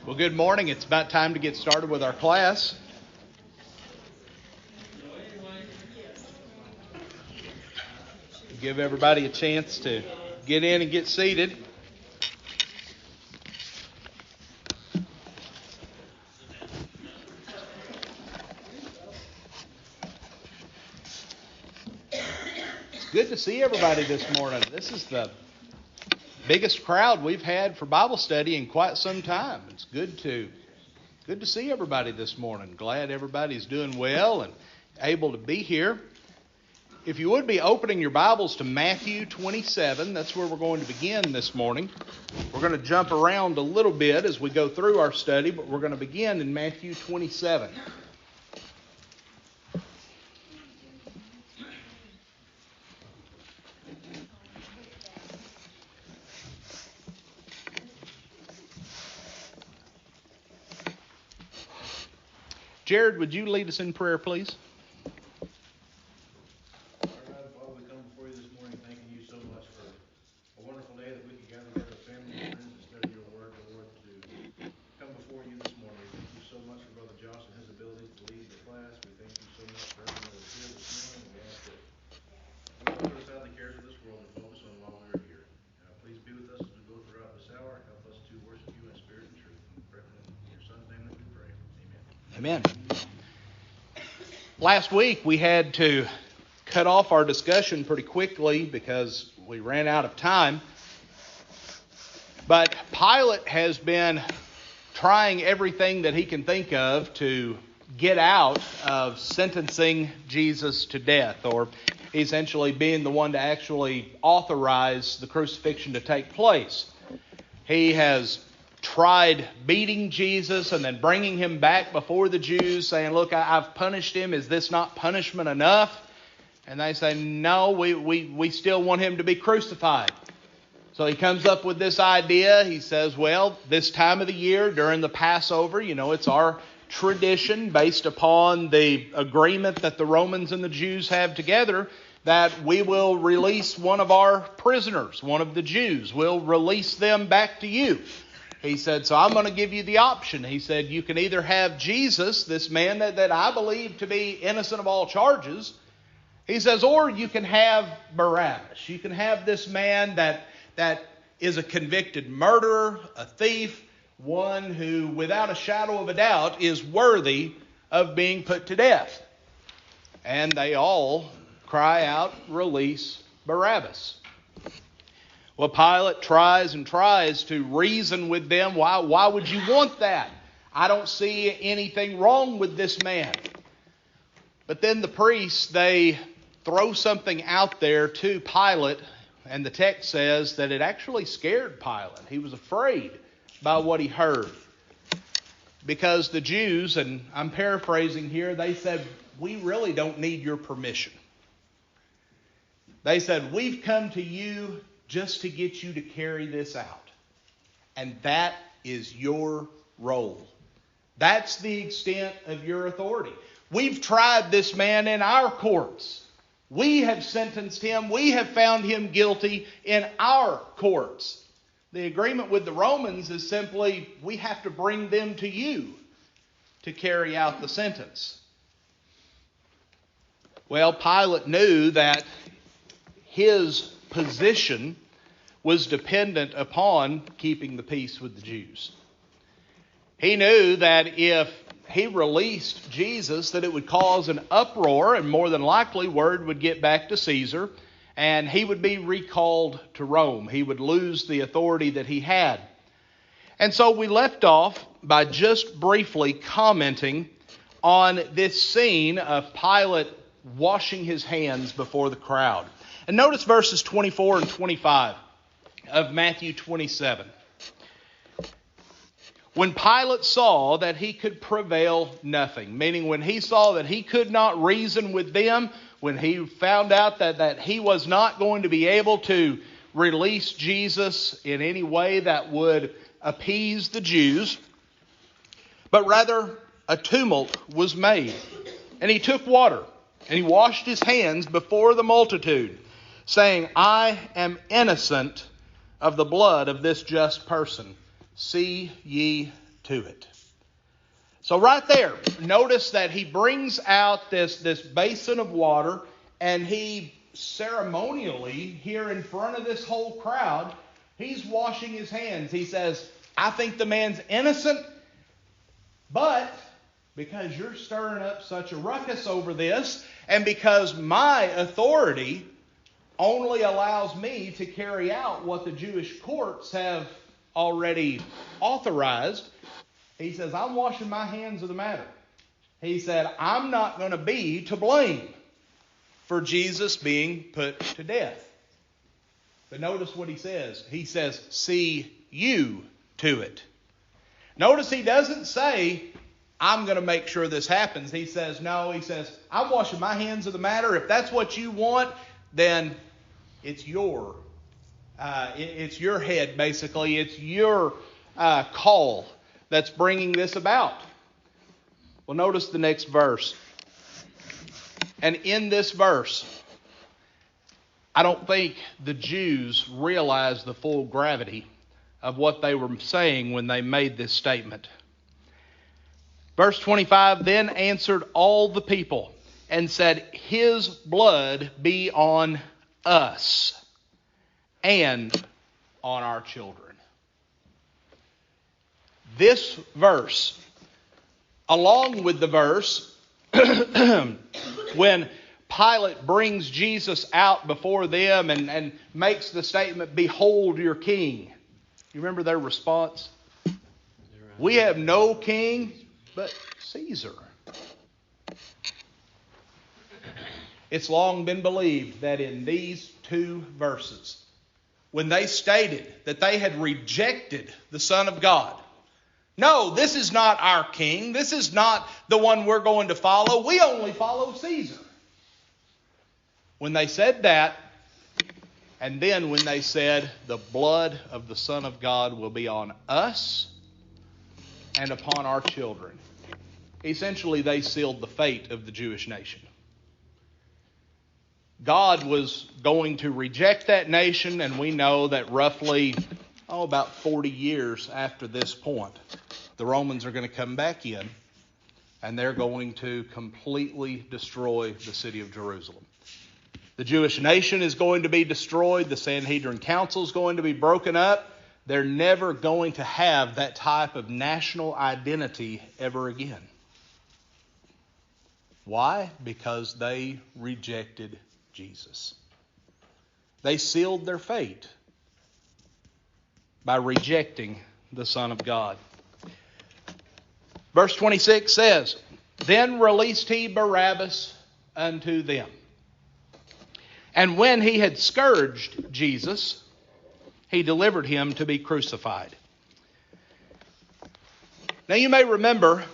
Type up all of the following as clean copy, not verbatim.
Well, good morning. It's about time to get started with our class. Give everybody a chance to get in and get seated. It's good to see everybody this morning. This is the biggest crowd we've had for Bible study in quite some time. It's good to see everybody this morning. Glad everybody's doing well and able to be here. If you would be opening your Bibles to Matthew 27, that's where we're going to begin this morning. We're going to jump around a little bit as we go through our study, but we're going to begin in Matthew 27. Jared, would you lead us in prayer, please? Father, we come before you this morning thanking you so much for a wonderful day that we can gather together with family and friends and study your word, Lord, to come before you this morning. We thank you so much for Brother Josh and his ability to lead the class. We thank you so much for everyone that is here this morning. We ask that we will put aside the cares of this world and focus on while we are here. Please be with us as we go throughout this hour and help us to worship you in spirit and truth. In your son's name that we pray. Amen. Amen. Last week we had to cut off our discussion pretty quickly because we ran out of time. But Pilate has been trying everything that he can think of to get out of sentencing Jesus to death, or essentially being the one to actually authorize the crucifixion to take place. He has tried beating Jesus and then bringing him back before the Jews, saying, look, I've punished him. Is this not punishment enough? And they say, no, we still want him to be crucified. So he comes up with this idea. He says, well, this time of the year during the Passover, it's our tradition based upon the agreement that the Romans and the Jews have together that we will release one of our prisoners, one of the Jews. We'll release them back to you. He said, so I'm going to give you the option. He said, you can either have Jesus, this man that I believe to be innocent of all charges. He says, or you can have Barabbas. You can have this man that is a convicted murderer, a thief, one who, without a shadow of a doubt, is worthy of being put to death. And they all cry out, release Barabbas. Well, Pilate tries and tries to reason with them. Why would you want that? I don't see anything wrong with this man. But then the priests, they throw something out there to Pilate, and the text says that it actually scared Pilate. He was afraid by what he heard. Because the Jews, and I'm paraphrasing here, they said, we really don't need your permission. They said, we've come to you just to get you to carry this out. And that is your role. That's the extent of your authority. We've tried this man in our courts. We have sentenced him. We have found him guilty in our courts. The agreement with the Romans is simply, we have to bring them to you to carry out the sentence. Well, Pilate knew that his position was dependent upon keeping the peace with the Jews. He knew that if he released Jesus, that it would cause an uproar, and more than likely word would get back to Caesar, and he would be recalled to Rome. He would lose the authority that he had. And so we left off by just briefly commenting on this scene of Pilate washing his hands before the crowd. And notice verses 24 and 25 of Matthew 27. When Pilate saw that he could prevail nothing, meaning when he saw that he could not reason with them, when he found out that he was not going to be able to release Jesus in any way that would appease the Jews, but rather a tumult was made. And he took water and he washed his hands before the multitude, saying, I am innocent of the blood of this just person. See ye to it. So right there, notice that he brings out this basin of water, and he ceremonially, here in front of this whole crowd, he's washing his hands. He says, I think the man's innocent, but because you're stirring up such a ruckus over this, and because my authority only allows me to carry out what the Jewish courts have already authorized, he says, I'm washing my hands of the matter. He said, I'm not going to be to blame for Jesus being put to death. But notice what he says. He says, see you to it. Notice he doesn't say, I'm going to make sure this happens. He says, no, he says, I'm washing my hands of the matter. If that's what you want, then it's your head, basically. It's your call that's bringing this about. Well, notice the next verse. And in this verse, I don't think the Jews realized the full gravity of what they were saying when they made this statement. Verse 25, then answered all the people and said, his blood be on us and on our children. This verse, along with the verse when Pilate brings Jesus out before them and makes the statement, behold your king. You remember their response? We have no king but Caesar. It's long been believed that in these two verses, when they stated that they had rejected the Son of God, no, this is not our king. This is not the one we're going to follow. We only follow Caesar. When they said that, and then when they said, the blood of the Son of God will be on us and upon our children, essentially they sealed the fate of the Jewish nation. God was going to reject that nation, and we know that roughly, about 40 years after this point, the Romans are going to come back in, and they're going to completely destroy the city of Jerusalem. The Jewish nation is going to be destroyed. The Sanhedrin Council is going to be broken up. They're never going to have that type of national identity ever again. Why? Because they rejected Jesus. They sealed their fate by rejecting the Son of God. Verse 26 says, then released he Barabbas unto them. And when he had scourged Jesus, he delivered him to be crucified. Now you may remember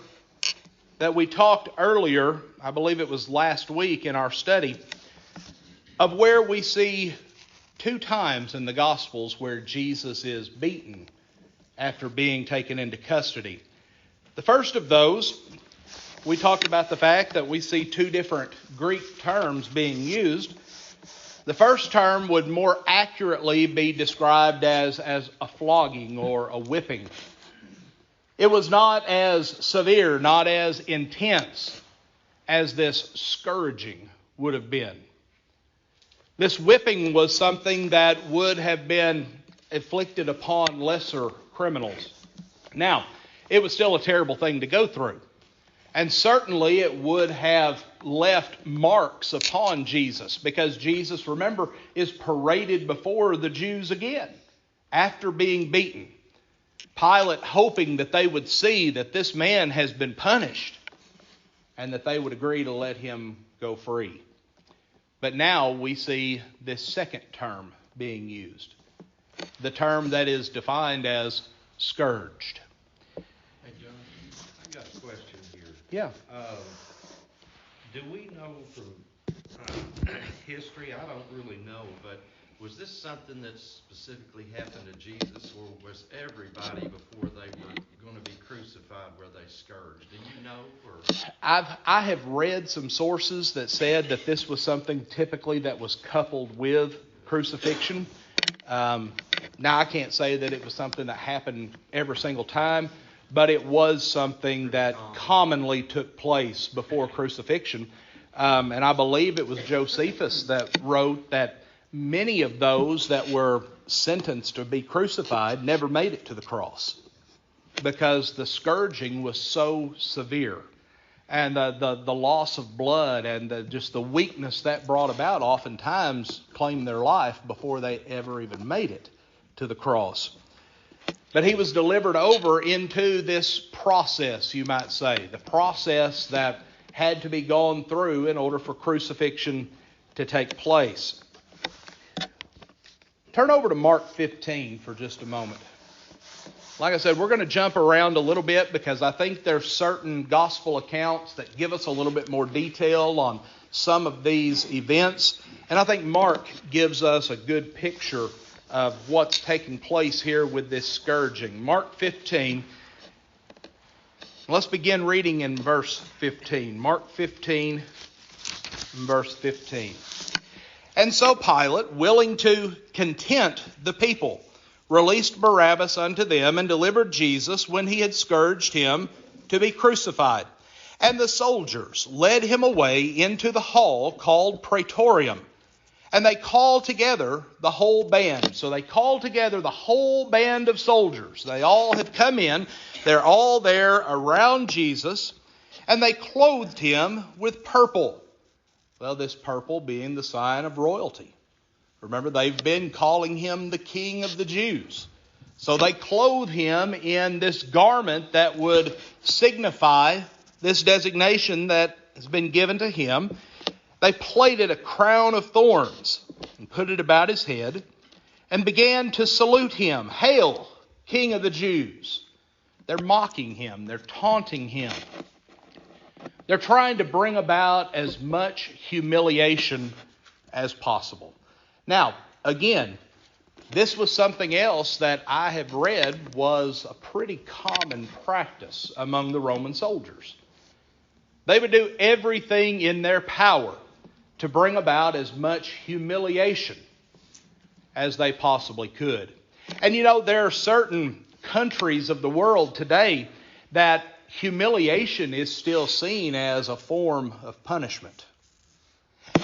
that we talked earlier, I believe it was last week in our study, of where we see two times in the Gospels where Jesus is beaten after being taken into custody. The first of those, we talked about the fact that we see two different Greek terms being used. The first term would more accurately be described as a flogging or a whipping. It was not as severe, not as intense as this scourging would have been. This whipping was something that would have been inflicted upon lesser criminals. Now, it was still a terrible thing to go through. And certainly it would have left marks upon Jesus, because Jesus, remember, is paraded before the Jews again after being beaten. Pilate hoping that they would see that this man has been punished and that they would agree to let him go free. But now we see this second term being used, the term that is defined as scourged. Hey, John, I got a question here. Yeah. Do we know from history? I don't really know, but was this something that specifically happened to Jesus, or was everybody before they were going to be crucified were they scourged? Do you know? Or I have read some sources that said that this was something typically that was coupled with crucifixion. Now, I can't say that it was something that happened every single time, but it was something that commonly took place before crucifixion. And I believe it was Josephus that wrote that many of those that were sentenced to be crucified never made it to the cross because the scourging was so severe. And the loss of blood and just the weakness that brought about oftentimes claimed their life before they ever even made it to the cross. But he was delivered over into this process, you might say, the process that had to be gone through in order for crucifixion to take place. Turn over to Mark 15 for just a moment. Like I said, we're going to jump around a little bit because I think there's certain gospel accounts that give us a little bit more detail on some of these events. And I think Mark gives us a good picture of what's taking place here with this scourging. Mark 15. Let's begin reading in verse 15. Mark 15, verse 15. And so Pilate, willing to content the people, released Barabbas unto them, and delivered Jesus, when he had scourged him, to be crucified. And the soldiers led him away into the hall called Praetorium. And they called together the whole band. So they called together the whole band of soldiers. They all have come in. They're all there around Jesus. And they clothed him with purple. Well, this purple being the sign of royalty. Remember, they've been calling him the King of the Jews. So they clothe him in this garment that would signify this designation that has been given to him. They plaited a crown of thorns and put it about his head and began to salute him. Hail, King of the Jews. They're mocking him. They're taunting him. They're trying to bring about as much humiliation as possible. Now, again, this was something else that I have read was a pretty common practice among the Roman soldiers. They would do everything in their power to bring about as much humiliation as they possibly could. And you know, there are certain countries of the world today that humiliation is still seen as a form of punishment.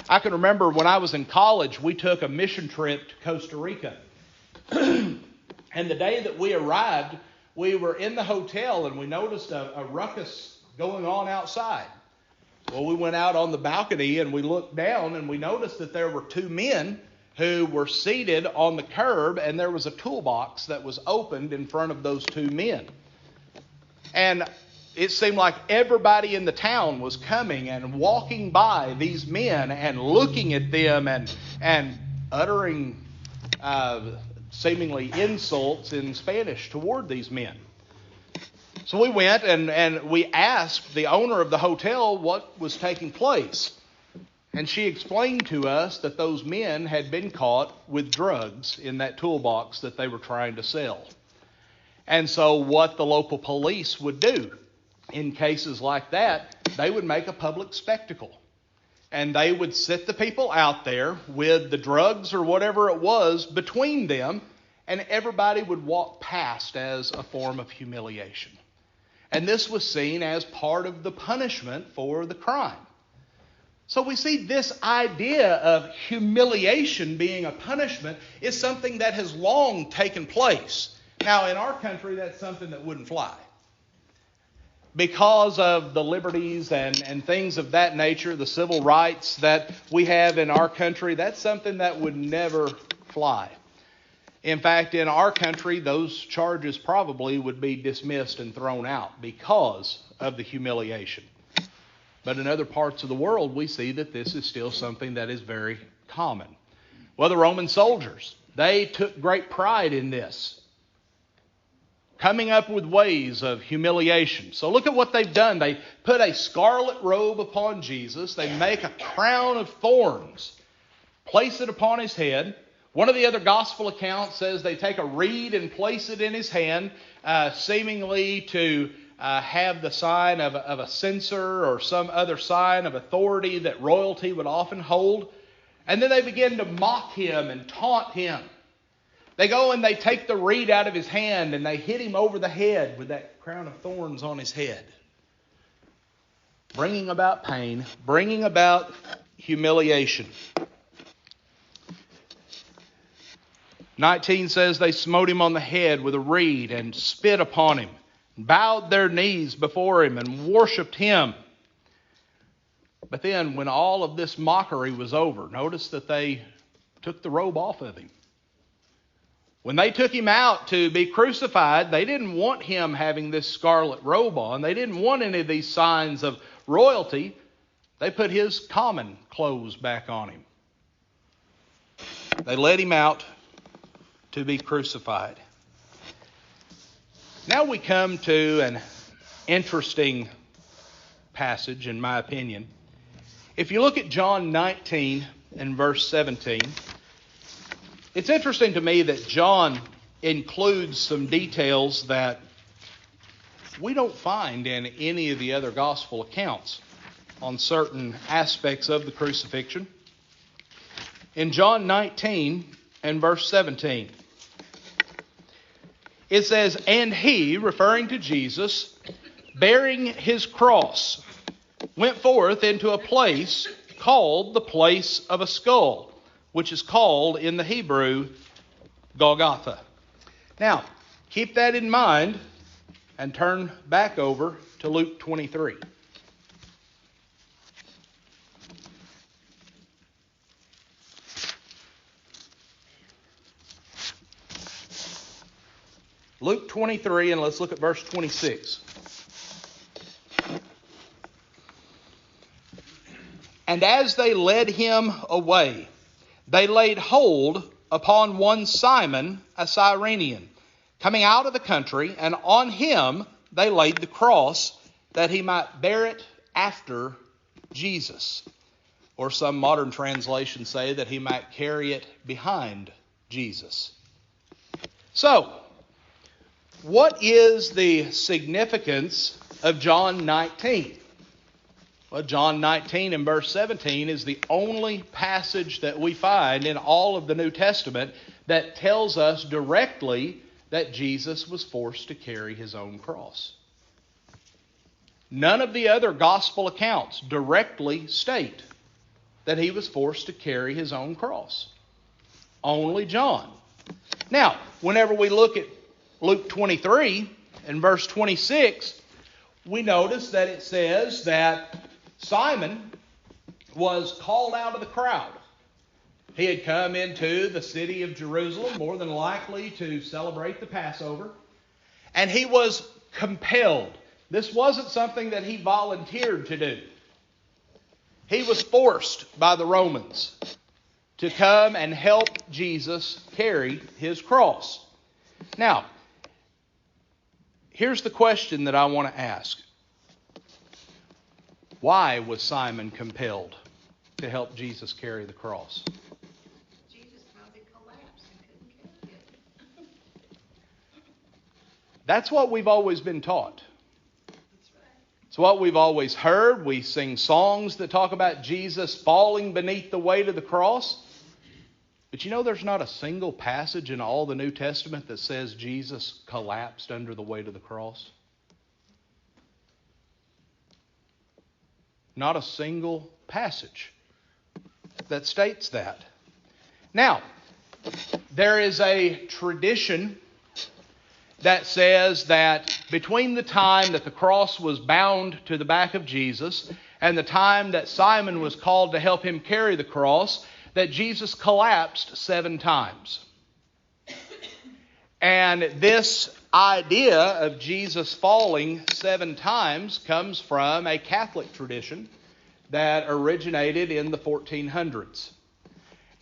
I can remember when I was in college, we took a mission trip to Costa Rica. And the day that we arrived, we were in the hotel and we noticed a ruckus going on outside. Well, we went out on the balcony and we looked down and we noticed that there were two men who were seated on the curb, and there was a toolbox that was opened in front of those two men. And it seemed like everybody in the town was coming and walking by these men and looking at them and uttering seemingly insults in Spanish toward these men. So we went and we asked the owner of the hotel what was taking place. And she explained to us that those men had been caught with drugs in that toolbox that they were trying to sell. And so what the local police would do in cases like that, they would make a public spectacle. And they would sit the people out there with the drugs or whatever it was between them, and everybody would walk past as a form of humiliation. And this was seen as part of the punishment for the crime. So we see this idea of humiliation being a punishment is something that has long taken place. Now, in our country, that's something that wouldn't fly. Because of the liberties and things of that nature, the civil rights that we have in our country, that's something that would never fly. In fact, in our country, those charges probably would be dismissed and thrown out because of the humiliation. But in other parts of the world, we see that this is still something that is very common. Well, the Roman soldiers, they took great pride in this, coming up with ways of humiliation. So look at what they've done. They put a scarlet robe upon Jesus. They make a crown of thorns, place it upon his head. One of the other gospel accounts says they take a reed and place it in his hand, seemingly to have the sign of a censer or some other sign of authority that royalty would often hold. And then they begin to mock him and taunt him. They go and they take the reed out of his hand and they hit him over the head with that crown of thorns on his head. Bringing about pain, bringing about humiliation. 19 says they smote him on the head with a reed and spit upon him, and bowed their knees before him and worshipped him. But then when all of this mockery was over, notice that they took the robe off of him. When they took him out to be crucified, they didn't want him having this scarlet robe on. They didn't want any of these signs of royalty. They put his common clothes back on him. They led him out to be crucified. Now we come to an interesting passage, in my opinion. If you look at John 19 and verse 17, it's interesting to me that John includes some details that we don't find in any of the other gospel accounts on certain aspects of the crucifixion. In John 19 and verse 17, it says, "And he," referring to Jesus, "bearing his cross, went forth into a place called the place of a skull, which is called in the Hebrew Golgotha." Now, keep that in mind and turn back over to Luke 23. Luke 23, and let's look at verse 26. "And as they led him away, they laid hold upon one Simon, a Cyrenian, coming out of the country, and on him they laid the cross, that he might bear it after Jesus." Or some modern translations say that he might carry it behind Jesus. So, what is the significance of John 19? Well, John 19 and verse 17 is the only passage that we find in all of the New Testament that tells us directly that Jesus was forced to carry his own cross. None of the other gospel accounts directly state that he was forced to carry his own cross. Only John. Now, whenever we look at Luke 23 and verse 26, we notice that it says that Simon was called out of the crowd. He had come into the city of Jerusalem, more than likely to celebrate the Passover, and he was compelled. This wasn't something that he volunteered to do. He was forced by the Romans to come and help Jesus carry his cross. Now, here's the question that I want to ask. Why was Simon compelled to help Jesus carry the cross? Jesus probably collapsed and couldn't carry it. That's what we've always been taught. That's right. It's what we've always heard. We sing songs that talk about Jesus falling beneath the weight of the cross. But you know, there's not a single passage in all the New Testament that says Jesus collapsed under the weight of the cross. Not a single passage that states that. Now, there is a tradition that says that between the time that the cross was bound to the back of Jesus and the time that Simon was called to help him carry the cross, that Jesus collapsed 7 times. And this idea of Jesus falling 7 times comes from a Catholic tradition that originated in the 1400s.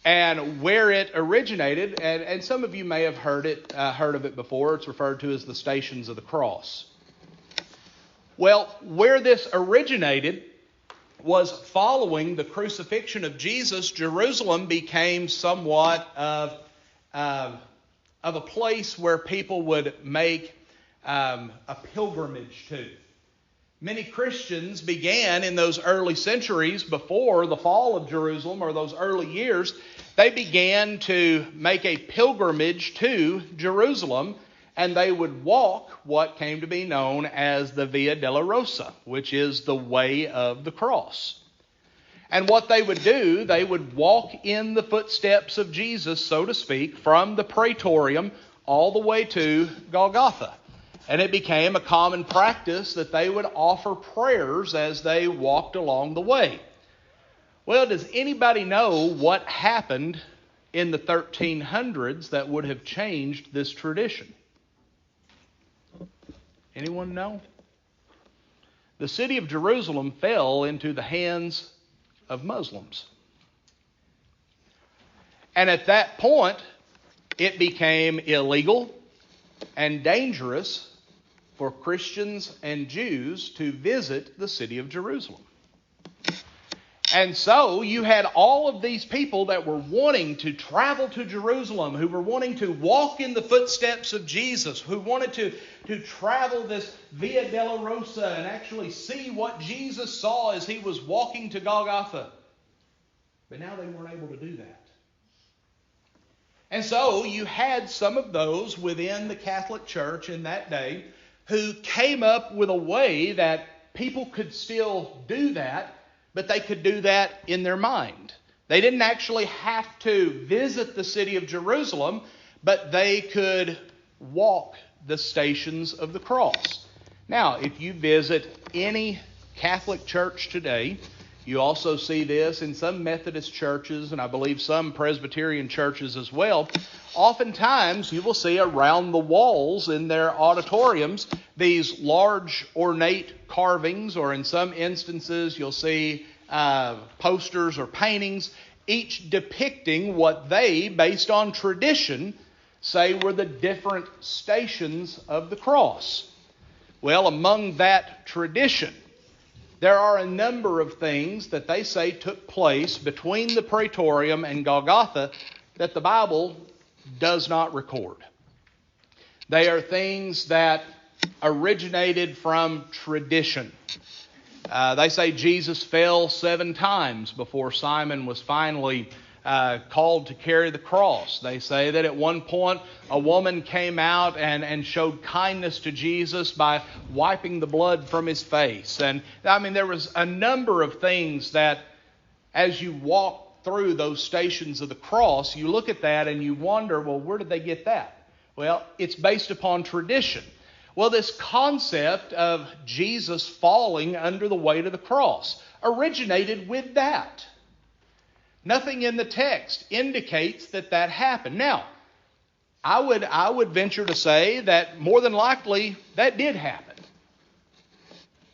And where it originated, and some of you may have heard of it before, it's referred to as the Stations of the Cross. Well, where this originated was following the crucifixion of Jesus. Jerusalem became somewhat of a place where people would make a pilgrimage to. Many Christians began in those early centuries before the fall of Jerusalem, or those early years, they began to make a pilgrimage to Jerusalem, and they would walk what came to be known as the Via Dolorosa, which is the way of the cross. And what they would do, they would walk in the footsteps of Jesus, so to speak, from the Praetorium all the way to Golgotha. And it became a common practice that they would offer prayers as they walked along the way. Well, does anybody know what happened in the 1300s that would have changed this tradition? Anyone know? The city of Jerusalem fell into the hands of Muslims. And at that point, it became illegal and dangerous for Christians and Jews to visit the city of Jerusalem. And so you had all of these people that were wanting to travel to Jerusalem, who were wanting to walk in the footsteps of Jesus, who wanted to travel this Via Dolorosa and actually see what Jesus saw as he was walking to Golgotha. But now they weren't able to do that. And so you had some of those within the Catholic Church in that day who came up with a way that people could still do that, but they could do that in their mind. They didn't actually have to visit the city of Jerusalem, but they could walk the stations of the cross. Now, if you visit any Catholic church today, you also see this in some Methodist churches, and I believe some Presbyterian churches as well. Oftentimes, you will see around the walls in their auditoriums these large ornate carvings, or in some instances, you'll see posters or paintings, each depicting what they, based on tradition, say were the different stations of the cross. Well, among that tradition, there are a number of things that they say took place between the Praetorium and Golgotha that the Bible does not record. They are things that originated from tradition. They say Jesus fell 7 times before Simon was finally called to carry the cross. They say that at one point a woman came out and showed kindness to Jesus by wiping the blood from his face. And I mean, there was a number of things that as you walk through those stations of the cross, you look at that and you wonder, well, where did they get that? Well, it's based upon tradition. Well, this concept of Jesus falling under the weight of the cross originated with that. Nothing in the text indicates that that happened. Now, I would venture to say that more than likely that did happen.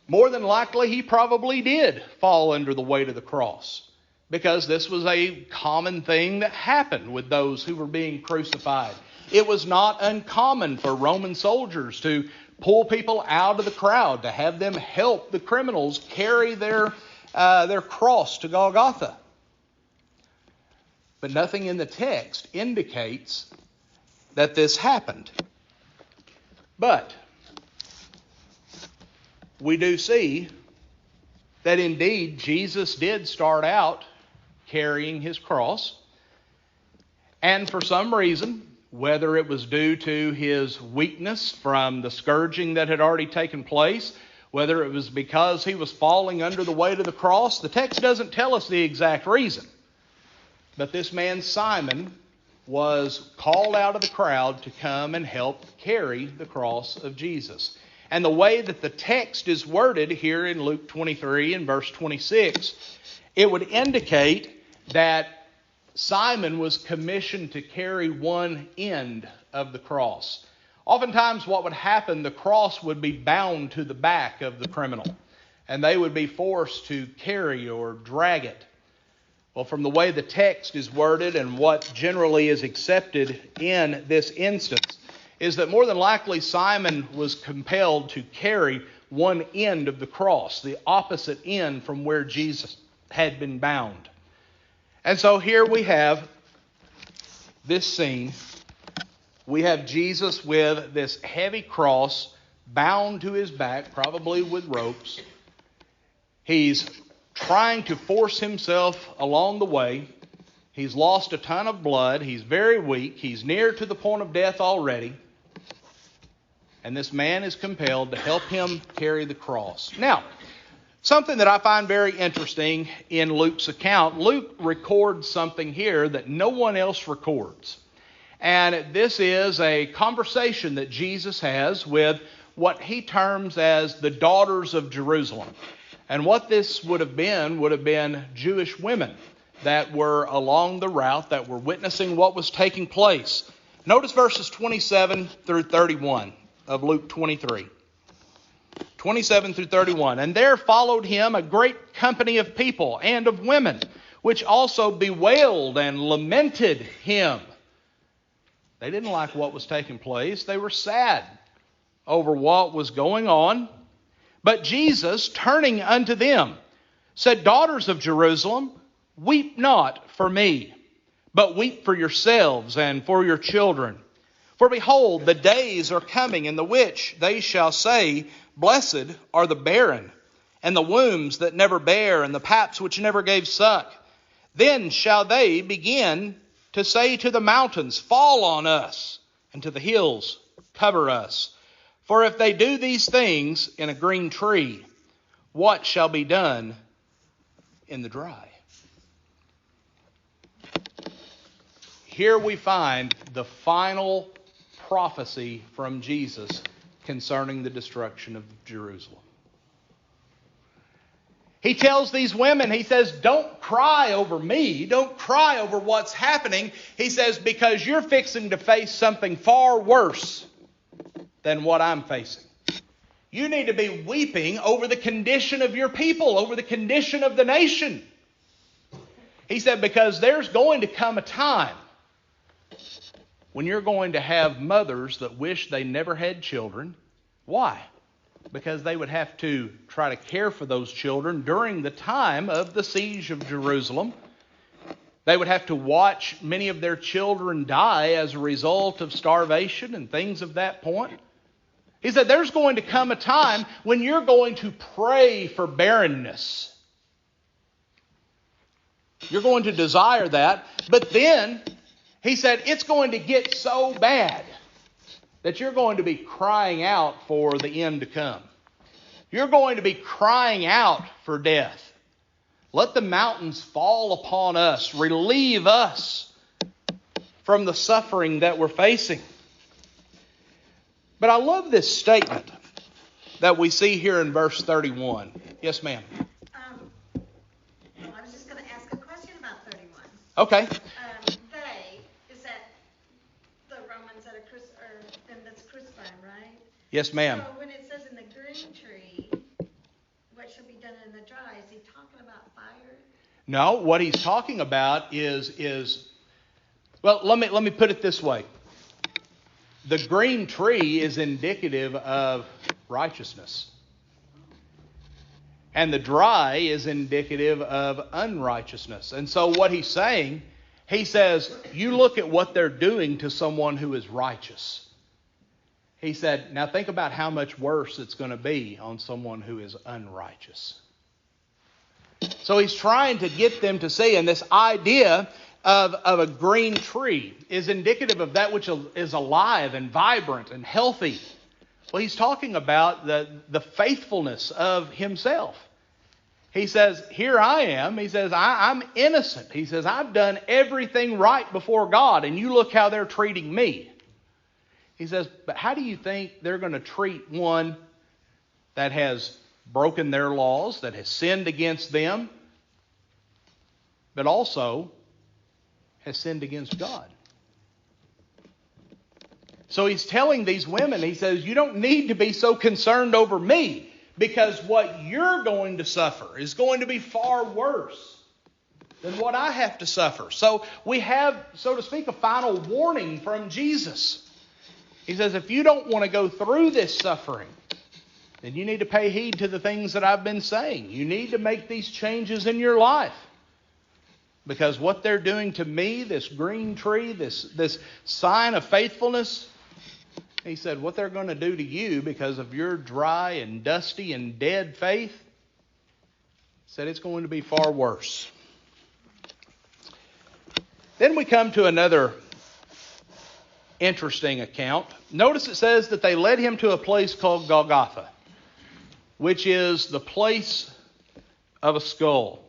More than likely he probably did fall under the weight of the cross, because this was a common thing that happened with those who were being crucified. It was not uncommon for Roman soldiers to pull people out of the crowd, to have them help the criminals carry their cross to Golgotha. But nothing in the text indicates that this happened. But we do see that indeed Jesus did start out carrying his cross. And for some reason, whether it was due to his weakness from the scourging that had already taken place, whether it was because he was falling under the weight of the cross, the text doesn't tell us the exact reason. But this man Simon was called out of the crowd to come and help carry the cross of Jesus. And the way that the text is worded here in Luke 23 and verse 26, it would indicate that Simon was commissioned to carry one end of the cross. Oftentimes what would happen, the cross would be bound to the back of the criminal, and they would be forced to carry or drag it. Well, from the way the text is worded and what generally is accepted in this instance is that more than likely Simon was compelled to carry one end of the cross, the opposite end from where Jesus had been bound. And so here we have this scene. We have Jesus with this heavy cross bound to his back, probably with ropes. He's trying to force himself along the way. He's lost a ton of blood. He's very weak. He's near to the point of death already. And this man is compelled to help him carry the cross. Now, something that I find very interesting in Luke's account, Luke records something here that no one else records. And this is a conversation that Jesus has with what he terms as the daughters of Jerusalem. And what this would have been Jewish women that were along the route, that were witnessing what was taking place. Notice verses 27 through 31 of Luke 23. 27 through 31. And there followed him a great company of people and of women, which also bewailed and lamented him. They didn't like what was taking place. They were sad over what was going on. But Jesus, turning unto them, said, Daughters of Jerusalem, weep not for me, but weep for yourselves and for your children. For behold, the days are coming in the which they shall say, Blessed are the barren, and the wombs that never bare, and the paps which never gave suck. Then shall they begin to say to the mountains, Fall on us, and to the hills, cover us. For if they do these things in a green tree, what shall be done in the dry? Here we find the final prophecy from Jesus concerning the destruction of Jerusalem. He tells these women, he says, don't cry over me. Don't cry over what's happening. He says, because you're fixing to face something far worse than what I'm facing. You need to be weeping over the condition of your people, over the condition of the nation. He said, because there's going to come a time when you're going to have mothers that wish they never had children. Why? Because they would have to try to care for those children during the time of the siege of Jerusalem. They would have to watch many of their children die as a result of starvation and things of that point. He said there's going to come a time when you're going to pray for barrenness. You're going to desire that. But then, he said, it's going to get so bad that you're going to be crying out for the end to come. You're going to be crying out for death. Let the mountains fall upon us. Relieve us from the suffering that we're facing. But I love this statement that we see here in verse 31. Yes, ma'am. I was just going to ask a question about 31. Okay. Is that the Romans that are them that's crucified, right? Yes, ma'am. So when it says in the green tree, what shall be done in the dry, is he talking about fire? No, what he's talking about is well, let me put it this way. The green tree is indicative of righteousness. And the dry is indicative of unrighteousness. And so what he's saying, he says, you look at what they're doing to someone who is righteous. He said, now think about how much worse it's going to be on someone who is unrighteous. So he's trying to get them to see, and this idea of a green tree is indicative of that which is alive and vibrant and healthy. Well, he's talking about the faithfulness of himself. He says, here I am. He says, I'm innocent. He says, I've done everything right before God, and you look how they're treating me. He says, but how do you think they're going to treat one that has broken their laws, that has sinned against them, but also has sinned against God? So he's telling these women, he says, you don't need to be so concerned over me, because what you're going to suffer is going to be far worse than what I have to suffer. So we have, so to speak, a final warning from Jesus. He says, if you don't want to go through this suffering, then you need to pay heed to the things that I've been saying. You need to make these changes in your life. Because what they're doing to me, this green tree, this sign of faithfulness, He said, what they're going to do to you because of your dry and dusty and dead faith, he said it's going to be far worse. Then we come to another interesting account. Notice it says that they led him to a place called Golgotha, which is the place of a skull.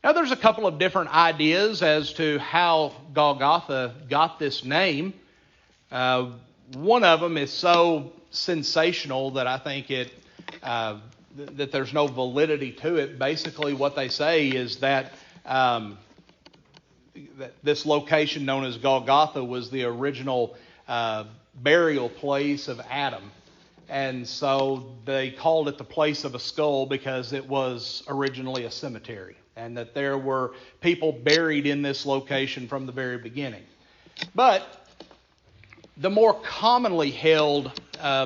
Now, there's a couple of different ideas as to how Golgotha got this name. One of them is so sensational that I think that there's no validity to it. Basically, what they say is that this location known as Golgotha was the original burial place of Adam. And so they called it the place of a skull because it was originally a cemetery, and that there were people buried in this location from the very beginning. But the more commonly held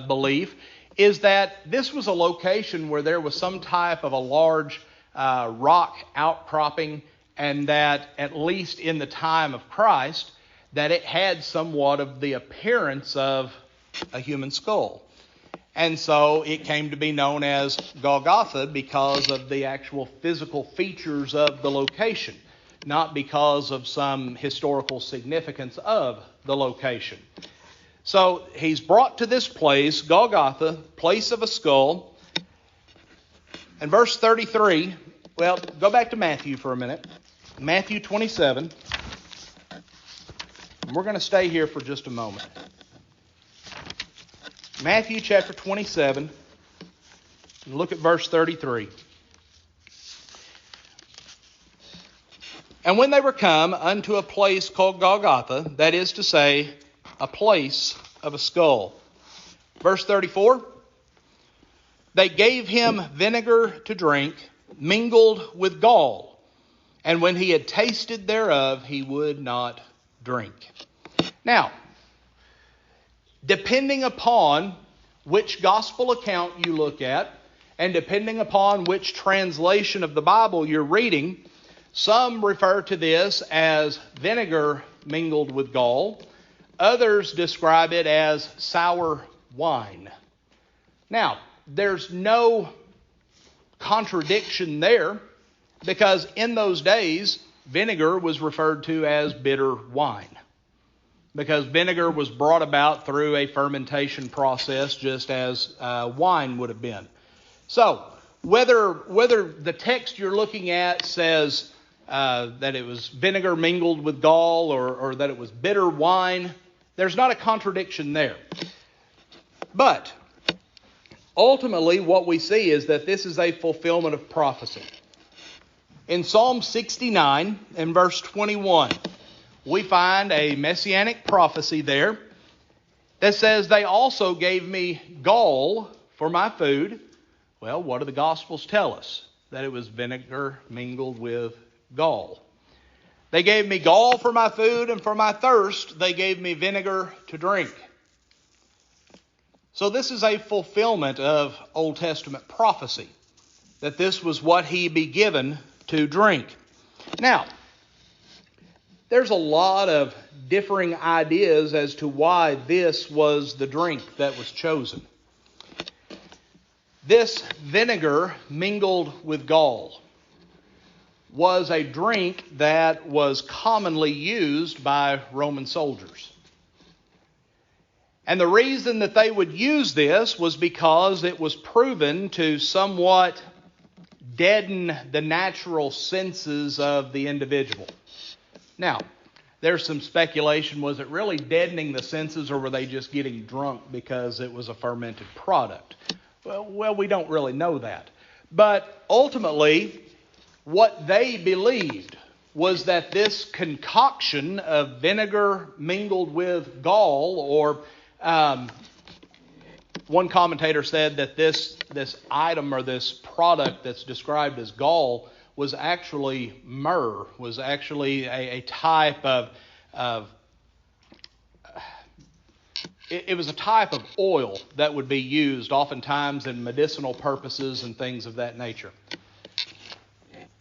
belief is that this was a location where there was some type of a large rock outcropping, and that at least in the time of Christ, that it had somewhat of the appearance of a human skull. And so it came to be known as Golgotha because of the actual physical features of the location, not because of some historical significance of the location. So he's brought to this place, Golgotha, place of a skull. And verse 33, well, go back to Matthew for a minute. Matthew 27. And we're going to stay here for just a moment. Matthew chapter 27. Look at verse 33. And when they were come unto a place called Golgotha, that is to say, a place of a skull. Verse 34. They gave him vinegar to drink, mingled with gall. And when he had tasted thereof, he would not drink. Now, depending upon which gospel account you look at, and depending upon which translation of the Bible you're reading, some refer to this as vinegar mingled with gall. Others describe it as sour wine. Now, there's no contradiction there, because in those days, vinegar was referred to as bitter wine. Because vinegar was brought about through a fermentation process, just as wine would have been. So, whether the text you're looking at says that it was vinegar mingled with gall or that it was bitter wine, there's not a contradiction there. But ultimately, what we see is that this is a fulfillment of prophecy. In Psalm 69 and verse 21, we find a messianic prophecy there that says, they also gave me gall for my food. Well, what do the Gospels tell us? That it was vinegar mingled with gall. They gave me gall for my food, and for my thirst they gave me vinegar to drink. So this is a fulfillment of Old Testament prophecy, that this was what he be given to drink. Now, there's a lot of differing ideas as to why this was the drink that was chosen. This vinegar mingled with gall was a drink that was commonly used by Roman soldiers. And the reason that they would use this was because it was proven to somewhat deaden the natural senses of the individual. Now, there's some speculation. Was it really deadening the senses, or were they just getting drunk because it was a fermented product? Well, we don't really know that. But ultimately, what they believed was that this concoction of vinegar mingled with gall, or one commentator said that this item or this product that's described as gall was actually myrrh, was actually a type of it was a type of oil that would be used oftentimes in medicinal purposes and things of that nature.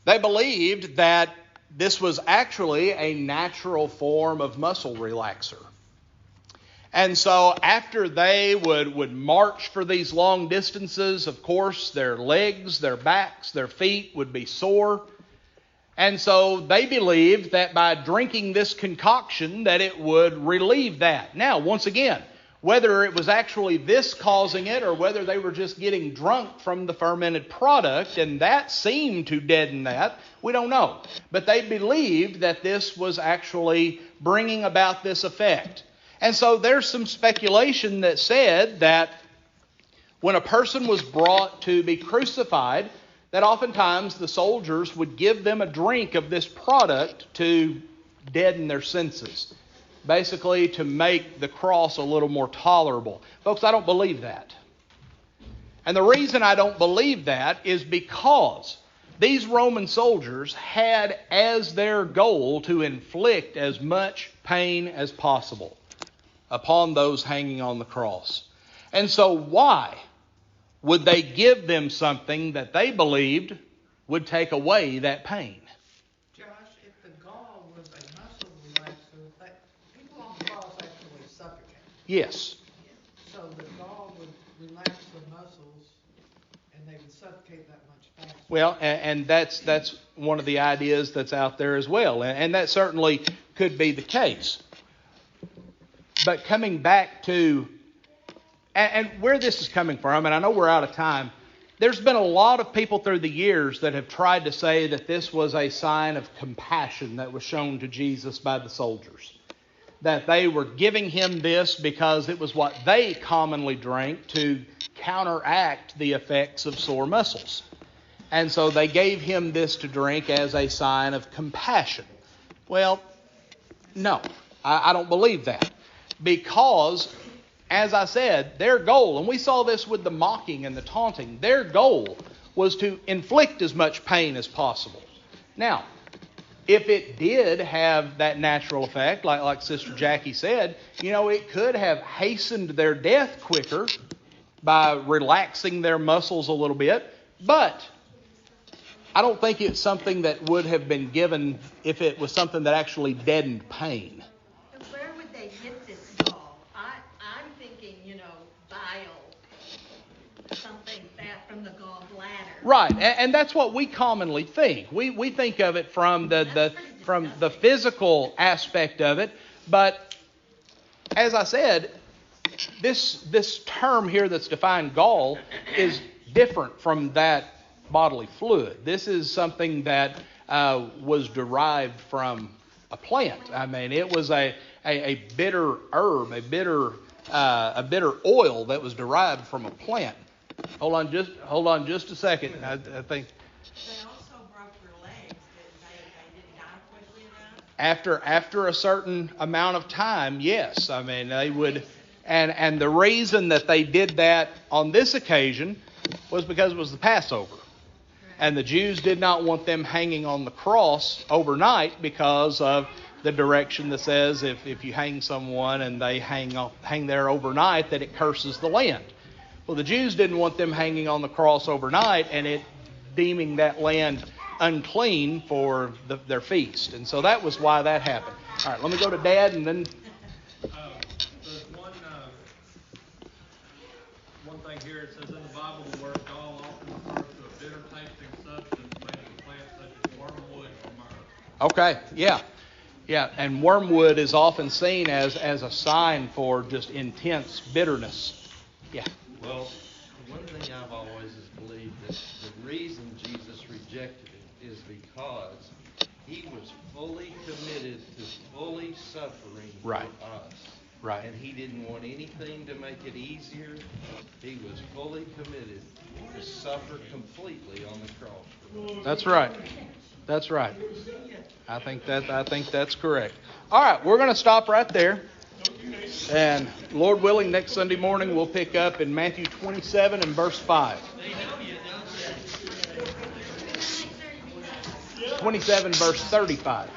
They believed that this was actually a natural form of muscle relaxer. And so after they would march for these long distances, of course, their legs, their backs, their feet would be sore. And so they believed that by drinking this concoction that it would relieve that. Now, once again, whether it was actually this causing it or whether they were just getting drunk from the fermented product and that seemed to deaden that, we don't know. But they believed that this was actually bringing about this effect. And so there's some speculation that said that when a person was brought to be crucified, that oftentimes the soldiers would give them a drink of this product to deaden their senses. Basically to make the cross a little more tolerable. Folks, I don't believe that. And the reason I don't believe that is because these Roman soldiers had as their goal to inflict as much pain as possible upon those hanging on the cross. And so why would they give them something that they believed would take away that pain? Josh, if the gall was a muscle relaxer, people on the cross actually suffocate. Yes. So the gall would relax the muscles and they would suffocate that much faster. Well, and that's one of the ideas that's out there as well. And that certainly could be the case. But coming back to, and where this is coming from, and I know we're out of time, there's been a lot of people through the years that have tried to say that this was a sign of compassion that was shown to Jesus by the soldiers. That they were giving him this because it was what they commonly drank to counteract the effects of sore muscles. And so they gave him this to drink as a sign of compassion. Well, no, I don't believe that. Because, as I said, their goal, and we saw this with the mocking and the taunting, their goal was to inflict as much pain as possible. Now, if it did have that natural effect, like Sister Jackie said, it could have hastened their death quicker by relaxing their muscles a little bit. But I don't think it's something that would have been given if it was something that actually deadened pain. And where would they get this gall? I'm thinking, bile, something fat from the gallbladder. Right, and that's what we commonly think. We think of it from the physical aspect of it, but as I said, this term here that's defined gall is different from that bodily fluid. This is something that was derived from a plant. I mean, it was a bitter herb, a bitter oil that was derived from a plant. Hold on just a second. I think They also broke their legs. They didn't die quickly enough? after a certain amount of time, yes. I mean, they would, and the reason that they did that on this occasion was because it was the Passover. And the Jews did not want them hanging on the cross overnight because of the direction that says if you hang someone and they hang there overnight, that it curses the land. Well, the Jews didn't want them hanging on the cross overnight and it deeming that land unclean for their feast. And so that was why that happened. All right, let me go to Dad and then... There's one thing here. It says in the Bible the word gall often refers to a bitter tasting substance made of plants such as wormwood or myrrh. Okay, yeah, and wormwood is often seen as a sign for just intense bitterness. Yeah. Well, one thing I've always is believed that the reason Jesus rejected it is because he was fully committed to fully suffering Right. for us. Right. And he didn't want anything to make it easier. He was fully committed to suffer completely on the cross for us. That's right. That's right. I think that's correct. All right, we're going to stop right there. And Lord willing, next Sunday morning we'll pick up in Matthew 27 and verse 5. 27 verse 35.